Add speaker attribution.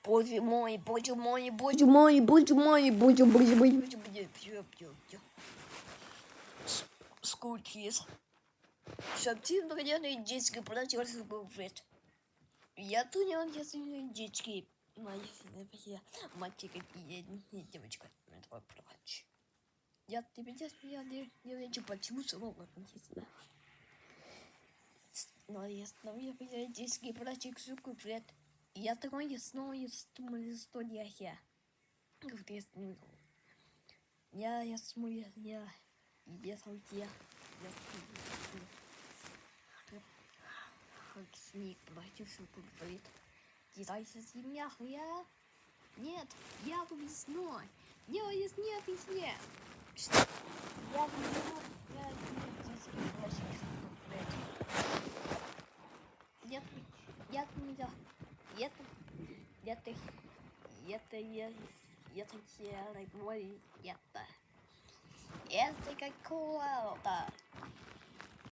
Speaker 1: Боже мой. Скучись. Совсем, наверное, детский плач был вред. Я думал, если детский, мальчик и девочка, это плач. Я почему слово написано. Но я детский плачик суку вред. Я такой снова думаю, что я. Как я смыл. Я смыл, я как снег плачу суку вред. Кидайся земля, я. Нет, я весной. Я снег и снег. Я это какого-то.